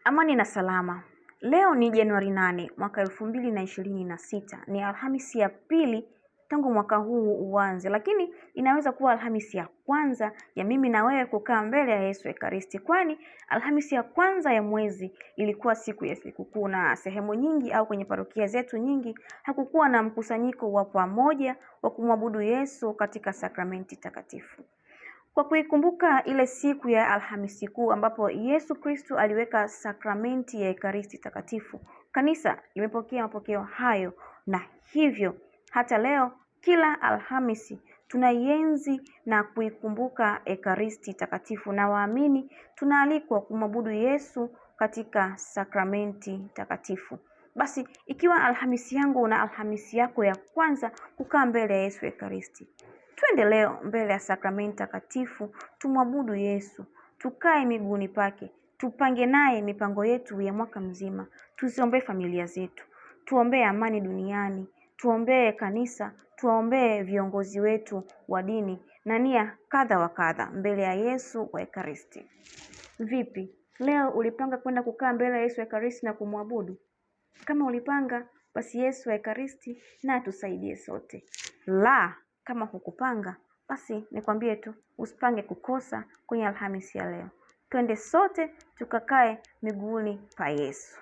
Amani na salama. Leo ni Januari 8 mwaka 2026. Ni Alhamisi ya pili tangu mwaka huu uanze, lakini inaweza kuwa Alhamisi ya kwanza ya mimi na wewe kukaa mbele ya Yesu Ekaristi, kwani Alhamisi ya kwanza ya mwezi ilikuwa siku ya sikukuu, na sehemu nyingi au kwenye parokia zetu nyingi hakukuwa na mkusanyiko wa pamoja wa kumwabudu Yesu katika sakramenti takatifu. Kwa kuikumbuka ile siku ya Alhamisi Kuu ambapo Yesu Kristo aliweka sakramenti ya Ekaristi takatifu, kanisa limepokea mapokeo hayo, na hivyo hata leo kila Alhamisi tunaienzi na kuikumbuka Ekaristi takatifu, na waamini tunaalikwa kumwabudu Yesu katika sakramenti takatifu. Basi ikiwa Alhamisi yangu na Alhamisi yako ya kwanza kukaa mbele ya Yesu Ekaristi, twende leo mbele ya sakramenti takatifu, tumwabudu Yesu, tukae miguuni pake, tupange naye mipango yetu ya mwaka mzima, tuziombee familia zetu, tuombee amani duniani, tuombee kanisa, tuombee viongozi wetu wa dini na nia kadha wa kadha mbele ya Yesu wa Ekaristi. Vipi? Leo ulipanga kwenda kukaa mbele ya Yesu Ekaristi na kumwabudu? Kama ulipanga, basi Yesu wa Ekaristi na atusaidie sote. La, kama hukupanga, basi nikwambie tu usipange kukosa kwenye Alhamisi ya leo. Twende sote tukakae miguuni pa Yesu.